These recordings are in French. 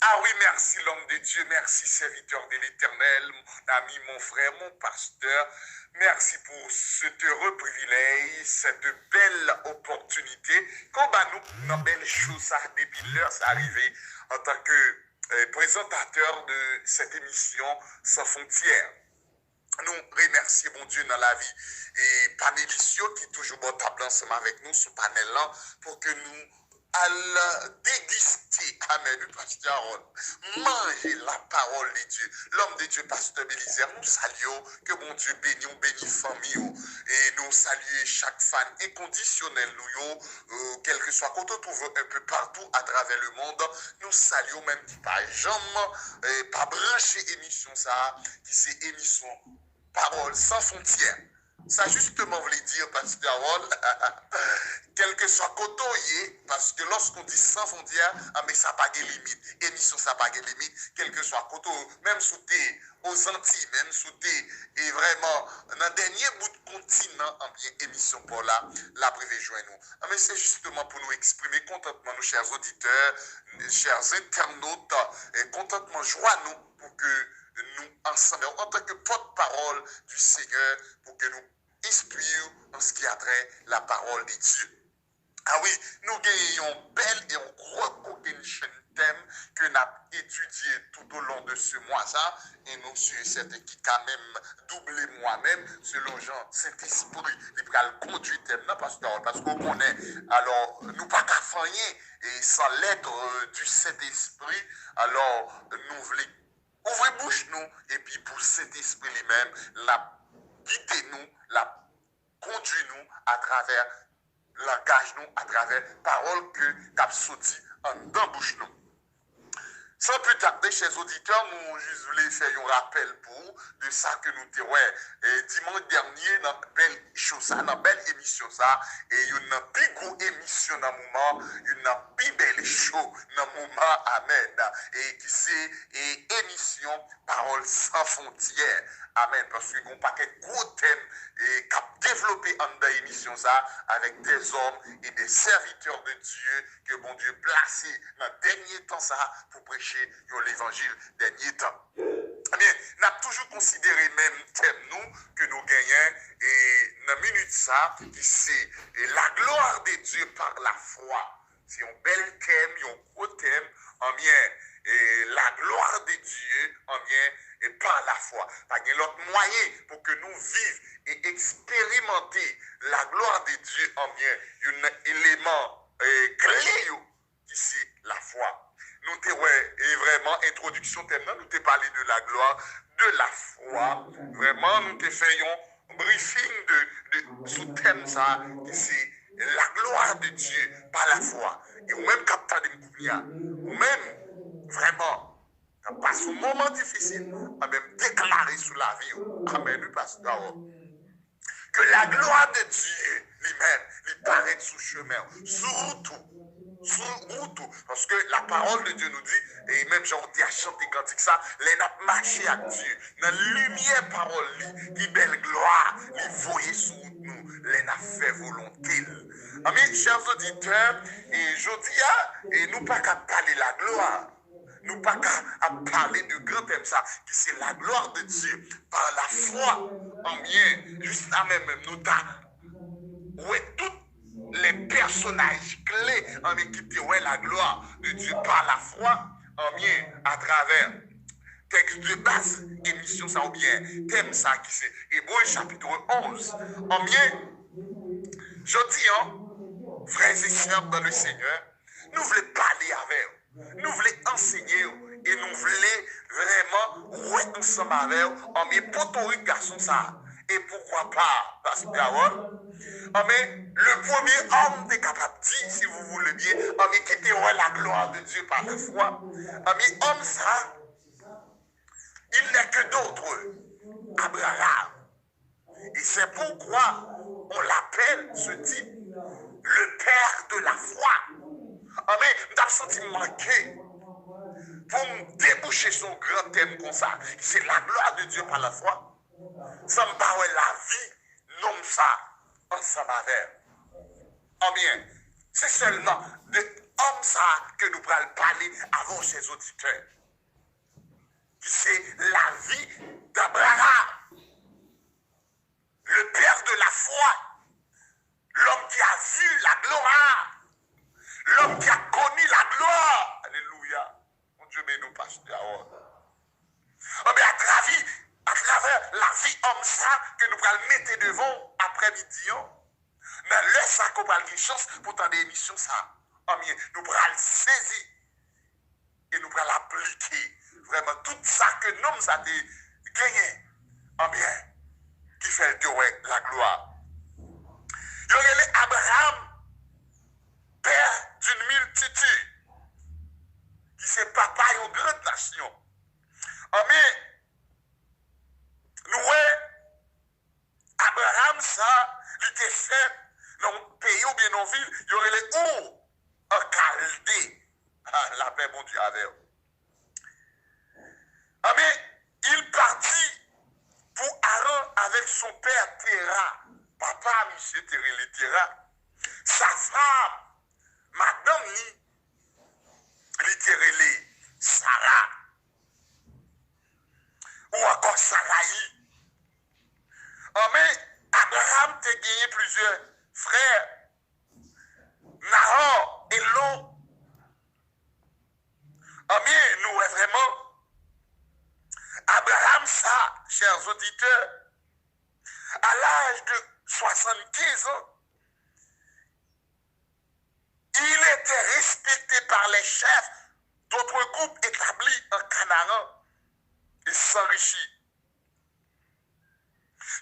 Ah oui, merci l'homme de Dieu, merci serviteur de l'Éternel, mon ami, mon frère, mon pasteur. Merci pour ce heureux privilège, cette belle opportunité. Comment nous, dans belle chose, ça, depuis l'heure, c'est arrivé en tant que présentateur de cette émission Sans frontières. Nous remercions mon Dieu dans la vie et panélisio qui est toujours bon table ensemble avec nous, ce panel-là, pour que nous allons déguster, amen, le pasteur Harold, manger la parole de Dieu. L'homme de Dieu, pasteur Bélizer, nous saluons, que mon Dieu bénit famille, et nous saluons chaque fan inconditionnel, nous, quel que soit, quand on trouve un peu partout à travers le monde, nous saluons même qui pas jamais, pas branché émission ça, qui c'est émission parole sans frontières. Ça justement voulait dire, pasteur Harold, quel que soit côté, parce que lorsqu'on dit sans frontières, mais ça n'a pas de limite. Émission, ça n'a pas de limite, quel que soit côté, même sous tes, aux Antilles, même sous tes, et vraiment, dans le dernier bout de continent, en bien émission pour la privée joint nous. Mais c'est justement pour nous exprimer contentement, nos chers auditeurs, chers internautes, et contentement, joie nous, pour que nous ensemble, en tant que porte-parole du Seigneur, pour que nous inspirions en ce qui a trait la parole de Dieu. Ah oui, nous gagnons belle et un gros cognition thème que nous avons étudié tout au long de ce mois-là, et nous sommes certains qui quand même doublé moi-même, selon Jean, cet esprit, il va le conduire thème, parce qu'on connaît, alors nous pas qu'à faire et sans l'être du Saint-Esprit, alors nous voulons ouvrez bouche nous, et puis pour cet esprit lui-même, la guider nous, la conduire nous à travers langage nous, à travers parole que nous sorti en dans bouche nous. Sans plus tarder, chers auditeurs, nous juste voulons faire un rappel pour de ça que nous avons dimanche dernier dans belle chose, dans belle émission ça, et une plus grosse émission dans le moment, une plus belle show dans le moment, amen, et qui c'est émission Parole sans frontières, amen, parce qu'on pas de gros thèmes et qui a développé en émission ça avec des hommes et des serviteurs de Dieu que bon Dieu placé dans le dernier temps ça pour prêcher l'évangile dernier temps. Bien, nous avons toujours considéré même thème nous que nous gagnons et dans la minute ça qui c'est la gloire de Dieu par la foi. C'est un bel thème, un gros thème en bien et la gloire de Dieu en bien et par la foi. Parce qu'il y a l'autre moyen pour que nous vivions et expérimenter la gloire de Dieu en bien, un élément clé qui c'est la foi. Nous t'avons vraiment introduction thème, nous t'ai parlé de la gloire, de la foi. Vraiment, nous t'ai fait un briefing de sous thème ça, qui c'est la gloire de Dieu par la foi. Et ou même captant de Mkounia, ou même vraiment, quand passe un moment difficile, à même déclarer sous la vie, amen, pasteur, que la gloire de Dieu lui-même, lui paraît sous chemin, sur tout. Parce que la parole de Dieu nous dit, et même j'ai dit à chanter cantique ça, les n'a marché à Dieu, dans la lumière parole, qui belle gloire, les voyez sous nous, les n'a fait volonté. Amis, chers auditeurs, et je dis, et nous pas qu'à parler la gloire, nous pas qu'à parler de grand thème ça, qui c'est la gloire de Dieu, par la foi, en bien, juste là même, nous t'as, ouais, tout les personnages clés en équité, ouais, la gloire de Dieu par la foi, en bien, à travers texte de base, émission ça ou bien, thème ça qui c'est Hébreux chapitre 11, en bien, je dis, frères et sœurs dans le Seigneur, nous voulons parler avec eux, nous voulons enseigner eux, et nous voulons vraiment ouais ensemble avec eux, en bien, pour ton garçon ça, et pourquoi pas, pasteur Harold, mais le premier homme est capable de dire, si vous voulez bien, qui était la gloire de Dieu par la foi. Mais homme ça, il n'est que d'autres, Abraham. Et c'est pourquoi on l'appelle ce type le père de la foi. Mais dans ce senti manqué pour me déboucher son grand thème comme ça, c'est la gloire de Dieu par la foi. Ça me parle la vie, nomme ça. Ensemble avec. Oh bien, c'est seulement homme ça que nous allons parler avant ses auditeurs. C'est la vie d'Abraham, le père de la foi, l'homme qui a vu la gloire, l'homme qui a connu la gloire. Alléluia. Mon Dieu, mais nous pasteur. Oh, mais à travers la vie homme ça que nous allons mettre devant après-midi, dans le ça qu'on va avoir une chance pour tant d'émissions ça. Oh, mais nous allons saisir et nous allons appliquer vraiment tout ça que nous avons gagné. Oh, bien, qui fait de la gloire. Il y aurait Abraham, père d'une multitude, qui c'est papa d'une grande nation. Oh, mais, nous, Abraham, ça, il était fait dans un pays ou bien dans une ville, il y aurait les hauts, en Chaldée. Ah, la paix, mon Dieu, avec eux. Ah, mais, il partit pour Aaron avec son père Terah. Papa, monsieur Terah. Sa femme, madame, littéralement, Sarah. Ou encore Sarai. Oh, mais Abraham t'a gagné plusieurs frères. Nahor et Lot. Oh, mais nous, vraiment, Abraham, ça, chers auditeurs, à l'âge de 75 ans, il était respecté par les chefs d'autres groupes établis en Canaan et s'enrichit.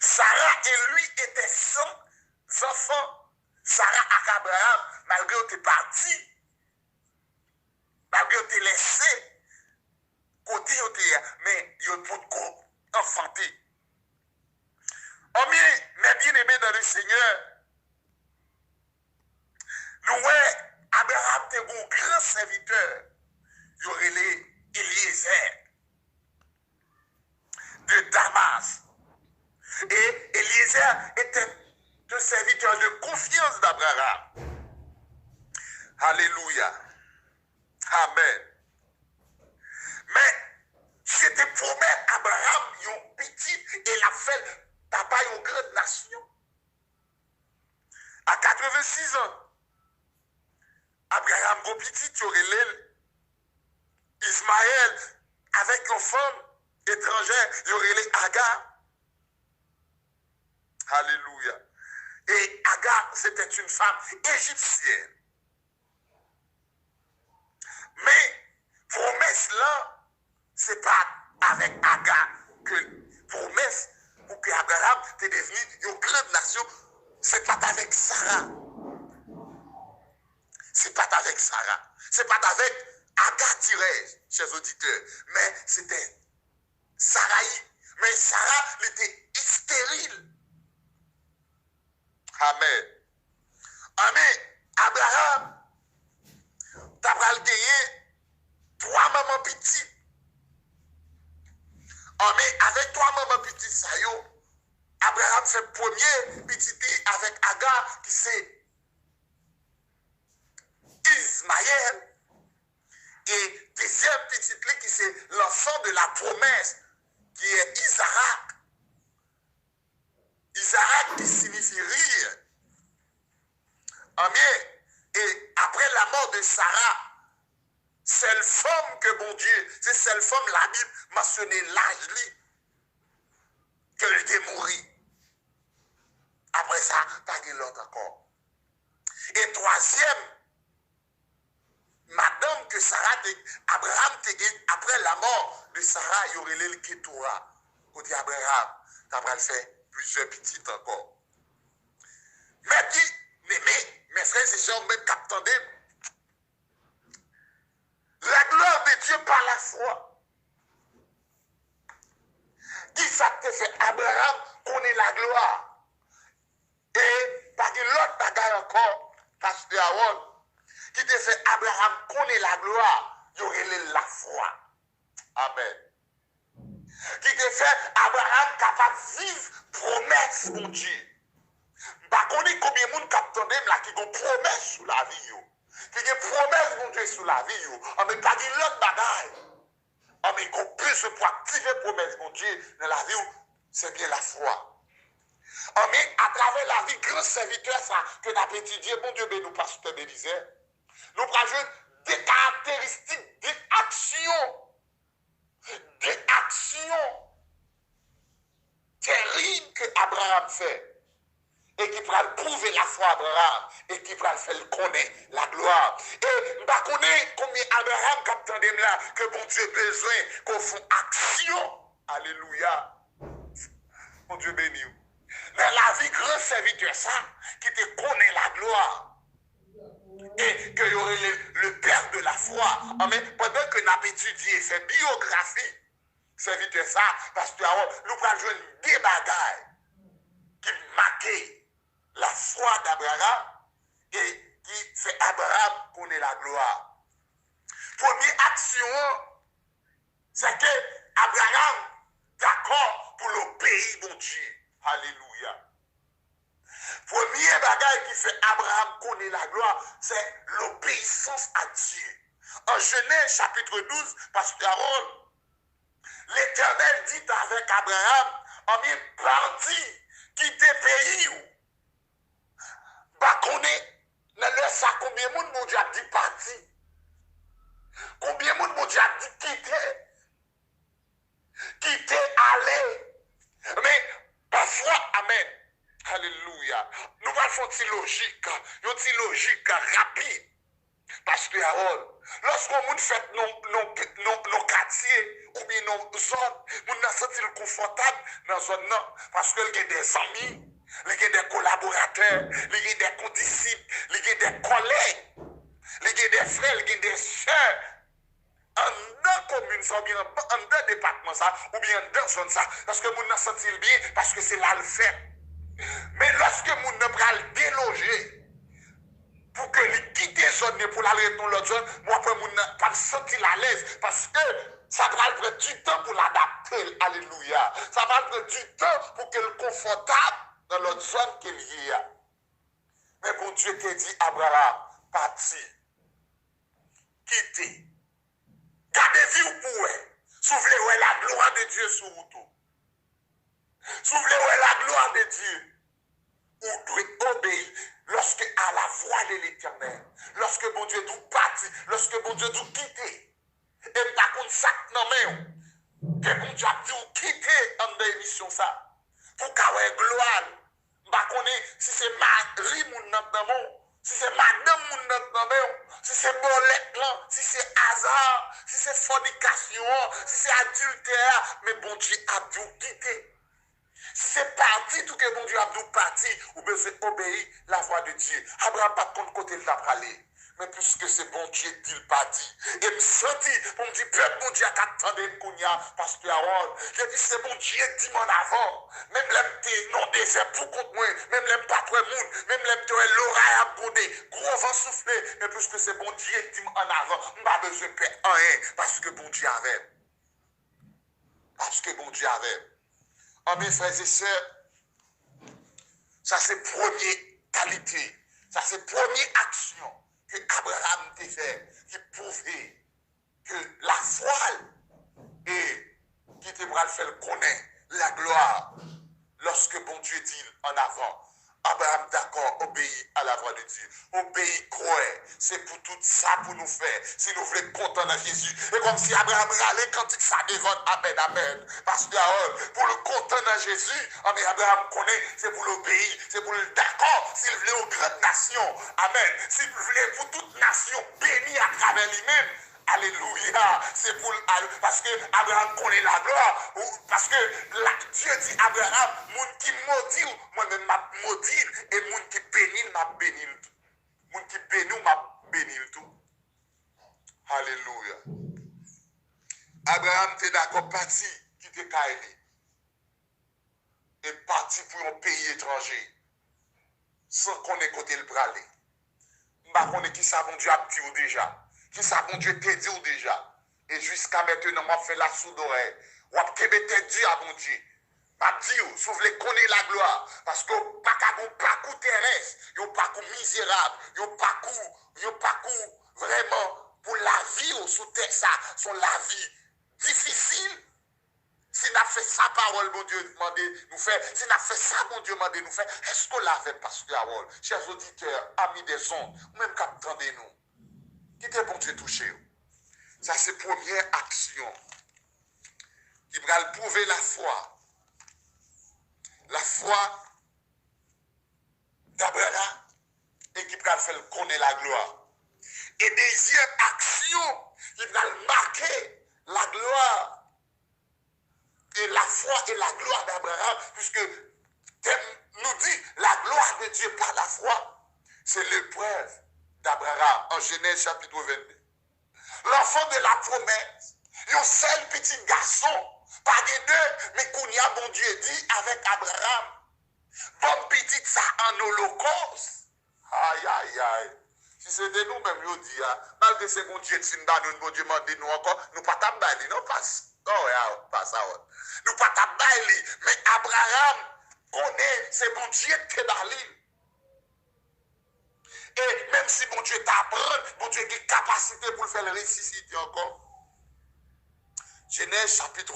Sarah et lui étaient sans enfants. Sarah et Abraham, malgré qu'ils étaient partis, malgré qu'ils étaient laissés, côté, mais ils ont pas enfanté. Oh, mais bien-aimés dans le Seigneur, nous, Abraham était un grand serviteur. Il y aurait les Eliezer de Damas. Et Eliezer était un serviteur de confiance d'Abraham. Alléluia. Amen. Mais c'était promettre à Abraham, un petit, et la fait papa une grande nation. À 86 ans, Abraham go petit, tu aurais l'aile. Ismaël, avec une femme étrangère, il y aurait les Agar. Alléluia. Et Agar, c'était une femme égyptienne. Mais, promesse là, c'est pas avec Agar que promesse pour que Abraham t'est devenu une grande nation, c'est pas avec Sarah. C'est pas avec Sarah. C'est pas avec Agar tirage, chers auditeurs. Mais c'était Sarai. Mais Sarah, elle était stérile. Amen. Amen. Abraham, t'as pas le gagné 3 mamans petites. Amen. Avec 3 mamans petites, ça y est. Abraham fait premier petit avec Agar qui c'est Ismaël. Et deuxième petite qui c'est l'enfant de la promesse qui est Isaac. Isaac qui signifie rire. Amen. Et après la mort de Sarah, seule femme que bon Dieu, c'est seule femme la Bible mentionnait l'âge qu'elle était morte. Après ça, pas de l'autre encore. Et troisième, madame que Sarah, Abraham, après la mort de Sarah, il y aurait le Ketura. Côté Abraham, Abraham fait plusieurs petites encore. Mais qui, mes frères et sœurs, même qu'attendez, la gloire de Dieu par la foi. Qui ça te fait Abraham connaît la gloire. Et par l'autre bagaille encore, pasteur Aaron, qui te fait Abraham connaît la gloire, il y aurait la foi. Amen. Qui te fait Abraham capable de vivre promesse, mon Dieu. Par contre, combien de monde qui attendent là qui ont promesse sur la vie. qui a promesse, mon Dieu, sur la vie, mais pas dit l'autre bagaille. Mais qu'on puisse pour activer promesse, mon Dieu, dans la vie, c'est bien la foi. Mais à travers la vie, grand serviteur, ça, que nous avons étudié, mon Dieu, nous, pasteur Bélisée, nous prenons des caractéristiques, des actions terribles que Abraham fait. Et qui pourra prouver la foi d'Abraham, et qui pourra faire connaître la gloire. Et je ne connais combien Abraham, captain de là, que bon Dieu a besoin qu'on fasse action. Alléluia. Mon Dieu béni. Dans la vie, grand serviteur, ça, qui te connaît la gloire. Et que y aurait le père de la foi. Amen. Pendant que nous avons étudié cette biographie, serviteur ça, parce que nous allons jouer des bagailles qui marquent la foi d'Abraham et qui fait Abraham connaître la gloire. Première action, c'est que Abraham d'accord pour le pays, mon Dieu. Alléluia. Premier bagage qui fait Abraham connaître la gloire, c'est l'obéissance à Dieu. En Genèse chapitre 12, pasteur Harold, l'Éternel dit avec Abraham, en est parti, quitter pays. Bah, qu'on est, dans le ça, combien de monde, mon Dieu, a dit parti? Combien de monde, mon Dieu, a dit quitter? Quitter, aller. Mais, parfois, amen. Alléluia. Nous allons faire une logique rapide. Parce que, lorsqu'on fait nos quartiers ou bien nos zones, nous nous sentons confortables dans la zone, parce qu'il y a des amis. Il y a des collaborateurs, il y a des condisciples, il y a des collègues, il y a des frères, il y a des soeurs. En dans commune, ça, ou bien en dans département, ça, ou bien dans zone, ça, parce que nous nous sentons bien, parce que c'est là le fait. Mais lorsque nous nous prenons déloger, pour que nous quittions la zone, pour aller dans l'autre zone, moi, après, nous ne pas sentir à l'aise, parce que ça va prendre du temps pour l'adapter. Alléluia. Ça va prendre du temps pour qu'elle soit confortable dans l'autre zone qu'il y a. Mais bon Dieu t'a dit, Abraham, parti, quitter. Gardez-vous pour vous. Souvenez-vous la gloire de Dieu sur vous. Souvenez-vous la gloire de Dieu. Vous devez obéir lorsque à la voix de l'Éternel. Lorsque bon Dieu nous partit, lorsque bon Dieu nous quitter. Et par contre, ça, non mais, que bon Dieu a dit vous quitter en l'émission ça. Pour qu'il y ait gloire. Si c'est Marie, si c'est madame, si c'est bolette, si c'est hasard, si c'est fornication, si c'est adultère, mais bon Dieu a dû quitter. Si c'est parti, tout que bon Dieu a dû partir, ou besoin obéir la voix de Dieu. Abraham pas de côté de la parler. Mais puisque c'est bon Dieu dit pas dit. Et me sentit pour me dire, peuple, bon Dieu a qu'attendé Kounia, parce que Aaron, j'ai dit, c'est bon Dieu dit mon avant. Même l'homme non désert pour contre moi, même l'homme pas trop monde, même l'homme l'oreille abondé, gros vent soufflé. Mais puisque c'est bon Dieu dit en avant, je n'ai pas besoin de faire rien, parce que bon Dieu avait. Parce que bon Dieu avait. Oh mes frères et sœurs, ça c'est première qualité, ça c'est première action que Abraham t'a fait, qui prouvait que la foi et qui te va le faire connaître la gloire lorsque bon Dieu dit en avant. Abraham, d'accord, obéit à la voix de Dieu. Obéit, croire. C'est pour tout ça pour nous faire. Si nous voulons être contents dans Jésus. Et comme si Abraham râlait quand il ça devant. Amen, amen. Parce que pour le content dans Jésus, Abraham connaît, c'est pour l'obéir. C'est pour le d'accord. S'il voulait aux grandes nations. Amen. S'il voulait pour toute nation bénie à travers lui-même. Alléluia, c'est pour parce que Abraham connaît la gloire, parce que Dieu dit Abraham, moun qui maudit, moi-même m'a maudit, et moun qui bénit, m'a béni. Moun qui bénit, m'a béni tout. Alléluia. Abraham était d'accord parti, quitter Kaïli, et parti pour un pays étranger, sans qu'on ait côté le bralé. On ne qui savons Dieu a dit déjà. Qui ça, bon Dieu t'a dit déjà. Et jusqu'à maintenant, on fait la sourde oreille. On a Dieu à bon Dieu. m'a dit, si vous voulez connaître la gloire, parce que pas qu'un parcours terrestre, un parcours misérable, un parcours vraiment pour la vie sous terre, ça, son la vie difficile. Si n'a fait sa parole, mon Dieu demandé nous faire, si n'a fait ça, mon Dieu demandé nous faire, est-ce qu'on l'avait pasteur Harold, chers auditeurs, amis des ondes, même qu'attendez-nous, qui était bon Dieu touché? Ça, c'est la première action qui va prouver la foi d'Abraham et qui va faire connaître la gloire. Et deuxième action qui va marquer la gloire et la foi et la gloire d'Abraham, puisque nous dit la gloire de Dieu par la foi, c'est l'épreuve d'Abraham en Genèse chapitre 22. L'enfant de la promesse, un seul petit garçon, pas de deux, mais qu'on y a, bon Dieu dit avec Abraham, bon petit ça en holocauste. Aïe, aïe, aïe. Si c'était nous-mêmes, nous dit, malgré ce bon Dieu, si nous Dieu m'a dit nous encore, nous pas tabailler, non, pas ça. Nous pas tabailler, mais Abraham connaît ce bon Dieu qui est dans l'île. Et même si bon Dieu t'apprend, bon Dieu a des capacités pour le faire ressusciter encore. Genèse chapitre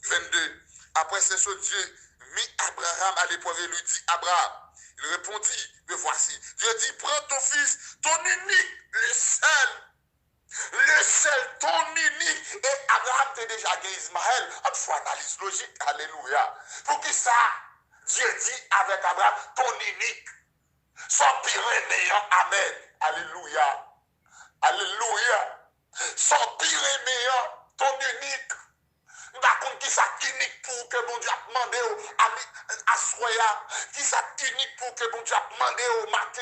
22. Après ce que Dieu mit Abraham à l'épreuve et lui dit, Abraham, il répondit, me voici. Dieu dit, prends ton fils, ton unique, le seul, ton unique. Et Abraham t'a déjà gagné Ismaël. On faut analyse logique, alléluia. Pour qui ça, Dieu dit avec Abraham, ton unique. Son pyrénéen, amen. Alléluia. Alléluia. Son pyrénéen, ton unique. Par contre, qui ça unique pour que mon Dieu a demandé à Soya, qui ça unique pour que mon Dieu a demandé au matin,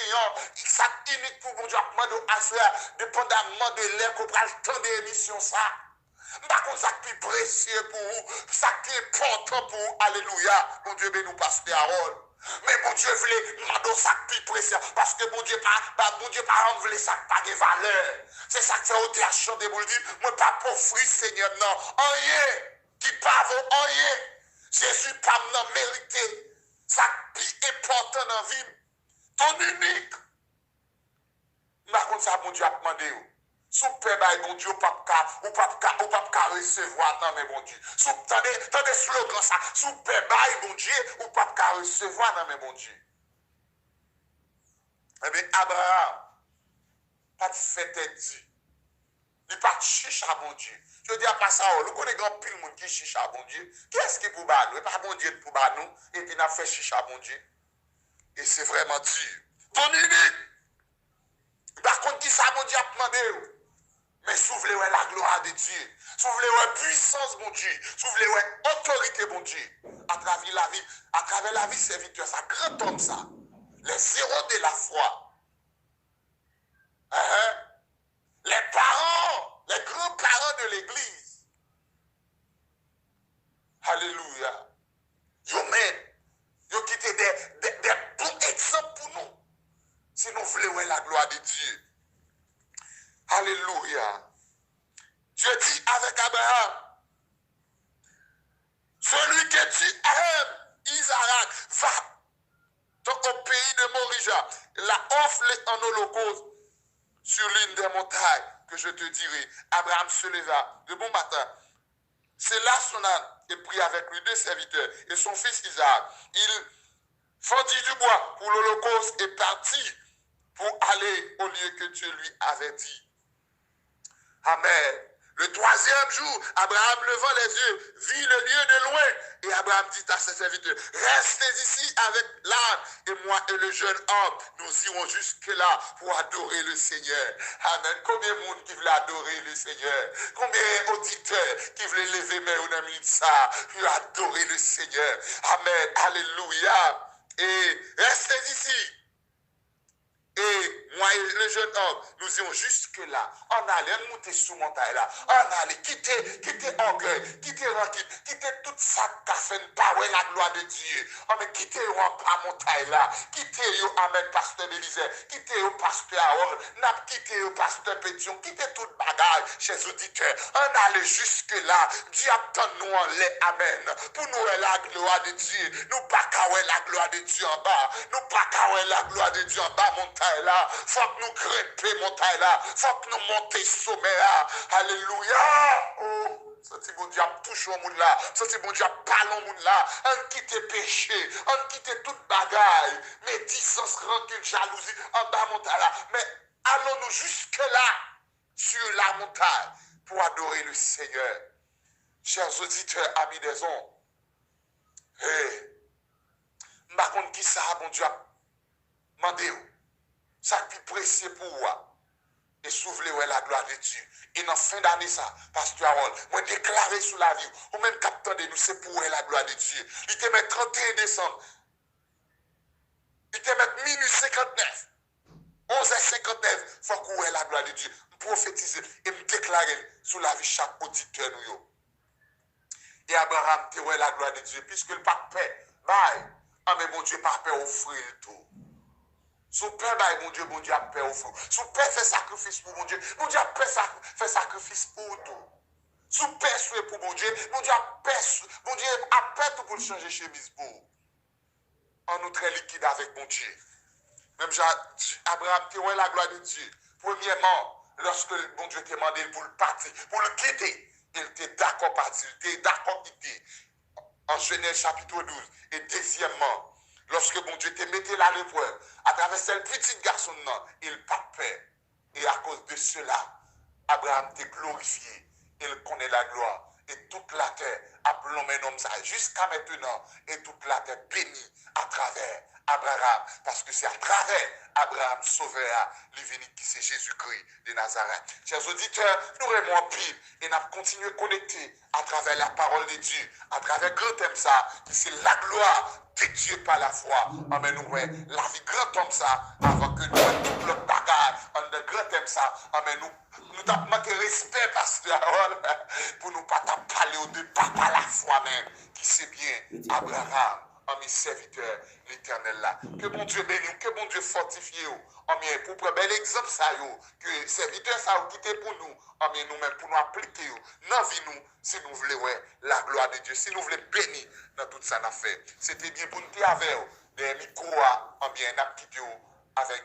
qui ça unique pour mon Dieu a demandé à Soya, dépendamment de l'air qu'on prend le temps d'émission ça. Par contre, ça qui est précieux pour vous, ça qui est important pour vous, alléluia, mon Dieu béni nous pasteur Harold. Mais mon Dieu voulait demander ça qui est précieux, parce que mon Dieu par exemple voulait ça pas de valeur. C'est ça que fait au théâtre chanter pour le dire, moi pas pauvre Seigneur, non, rien. Qui pas vaut rien. Jésus pas m'en mérité. Ça qui est important dans la vie. Ton unique. Par contre, ça, mon Dieu a demandé. Sous père, mon Dieu, ou pas recevoir, non, mais mon Dieu. Tendez slogan ça. Sous père, mon Dieu, ou pas recevoir, non, mais mon Dieu. Eh bien, Abraham, pas de fête dit. Il pas de chicha, mon Dieu. Je dis à pas ça, nous connaissons grand pile monde qui chicha, mon Dieu. Qui est-ce qui pour nous? Pas mon Dieu pour nous. Et puis, n'a fait chicha, mon Dieu. Et c'est vraiment dur. Ton unique. Par contre, qui ça, mon Dieu, a demandé? Mais soufflez la gloire de Dieu. Soufflez la puissance, mon Dieu. Soufflez la autorité, mon Dieu. À travers la vie serviteur, ça grand homme, ça. Les héros de la foi. Les parents, les grands-parents de l'église. Alléluia. Ils ont quitté des bons exemples pour nous. Si nous voulons la gloire de Dieu. Alléluia. Dieu dit avec Abraham, celui que tu aimes, Isaac, va au pays de Morija, la offre en holocauste sur l'une des montagnes que je te dirai. Abraham se leva de bon matin. C'est là son âne et prit avec lui 2 serviteurs et son fils Isaac. Il fendit du bois pour l'holocauste et partit pour aller au lieu que Dieu lui avait dit. Amen. Le 3e jour, Abraham levant les yeux, vit le lieu de loin. Et Abraham dit à ses serviteurs, restez ici avec l'âne. Et moi et le jeune homme, nous irons jusque-là pour adorer le Seigneur. Amen. Combien de monde qui veut adorer le Seigneur? Combien d'auditeurs qui veulent lever main ou n'aiment ça pour adorer le Seigneur? Amen. Alléluia. Et restez ici. Et moi et le jeune homme, nous irons jusque-là. On allait monter sous montagne là. On allait quitter orgueil, quitter rancune, quitter toute ça qui a fait pas la gloire de Dieu. On va quitter la montagne là. Quitter yo, amen, pasteur Élysée. Quitter yo, pasteur Aaron. N'a quitté yo, pasteur Pétion. Quitter toute bagage, chers auditeurs. On allait jusque-là. Dieu attend nous en lait, amen. Pour nous, la gloire de Dieu. Nous pas qu'à la gloire de Dieu en bas. Nous pas qu'à la gloire de Dieu en bas, montagne là, faut que nous grimper montagne là, faut que nous monter sommet là, alléluia, oh, ça c'est bon Dieu a touché au monde là, ça c'est bon Dieu a parlé au monde là, on quitte péché, on quitte toute bagaille, médisance, rancune, jalousie, en bas montagne là, mais allons-nous jusque là, sur la montagne, pour adorer le Seigneur. Chers auditeurs, amis des ondes, par contre, qui ça, bon Dieu a demandé, ça qui pressé pour moi. Et s'ouvrir la gloire de Dieu. Et dans la fin d'année, ça, Pasteur Harold, moi déclaré sous la vie, ou même capteur de nous, c'est pour la gloire de Dieu. Il te met 31 décembre. Il te met minute 59. 11h59. Il faut qu'on ait la gloire de Dieu. Me prophétiser et me déclarer sous la vie chaque auditeur. Et Abraham te la gloire de Dieu. Puisque le pape paix, bye. Ah, mais mon Dieu, pas paix, offrir le tout. Son père, mon Dieu a paix au fond. Son père fait sacrifice pour mon Dieu a fait sacrifice pour tout. Son père souhait pour mon Dieu a paix tout pour le changer chemise pour. En nous très liquide avec mon Dieu. Même Abraham, tu vois la gloire de Dieu. Premièrement, lorsque mon Dieu t'a demandé pour le partir, pour le quitter, il était d'accord partir, il était d'accord quitter. En Genèse chapitre 12. Et deuxièmement, lorsque mon Dieu te mettait à l'épreuve, à travers ce petit garçon, il pas peur. Et à cause de cela, Abraham t'a glorifié. Il connaît la gloire. Et toute la terre, appelons mes noms ça jusqu'à maintenant. Et toute la terre bénie à travers Abraham. Parce que c'est à travers Abraham sauveur, l'unique qui c'est Jésus-Christ de Nazareth. Chers auditeurs, nous aimons pile et nous continuons à connecter à travers la parole de Dieu, à travers grand thème ça, c'est la gloire de Dieu par la foi. Amen, nous la vie grand comme ça, avant que nous tout le bagage, en de grand thème ça, amen, nous avons manqué respect, pasteur, pour nous pas parler au départ par la foi même, qui c'est bien Abraham. En mes serviteurs, l'éternel là. Que mon Dieu bénisse, que mon Dieu fortifie. En mes pour prendre bel exemple ça que serviteurs ça ont quitté pour nous. En mes nous-mêmes pour nous appliquer dans vie nous si nous voulons la gloire de Dieu, si nous voulons bénir dans toute ça affaire. C'était bien pour nous avec des micros en bien quitté avec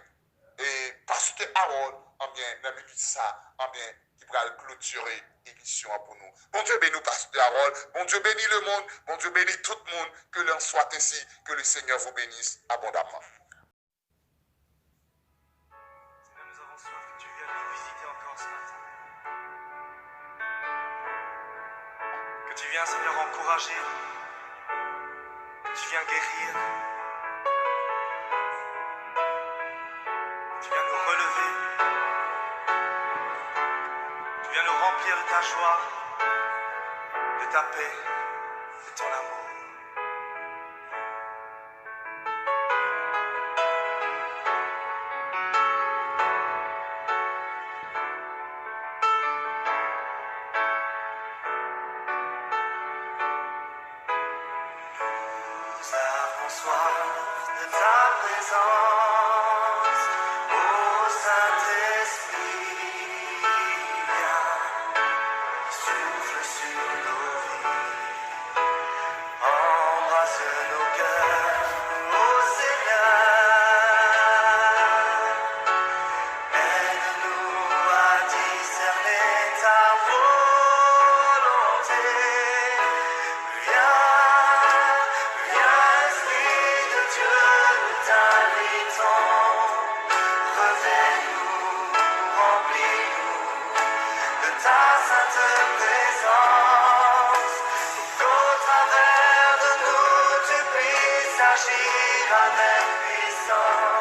et pasteur Harold en bien dans minute ça en bien qui va clôturer émission pour nous. Bon Dieu bénit pasteur Harold, bon Dieu bénit le monde, bon Dieu bénit tout le monde, que l'on soit ainsi, que le Seigneur vous bénisse abondamment. Seigneur, nous avons soif que tu viennes nous visiter encore ce matin. Que tu viennes, Seigneur, encourager, que tu viennes guérir, que tu viennes nous relever, que tu viennes nous remplir de ta joie, de ta paix, de ton amour. Nous avons soif de ta présence, ô Saint-Esprit, viens, souffle sur nos vies, embrasse nos cœurs, ô Seigneur, aide-nous à discerner ta volonté. Viens, Esprit de Dieu, nous t'invitons. Revêt-nous, remplis-nous de ta sainte présence, pour qu'au travers de nous tu puisses agir avec puissance.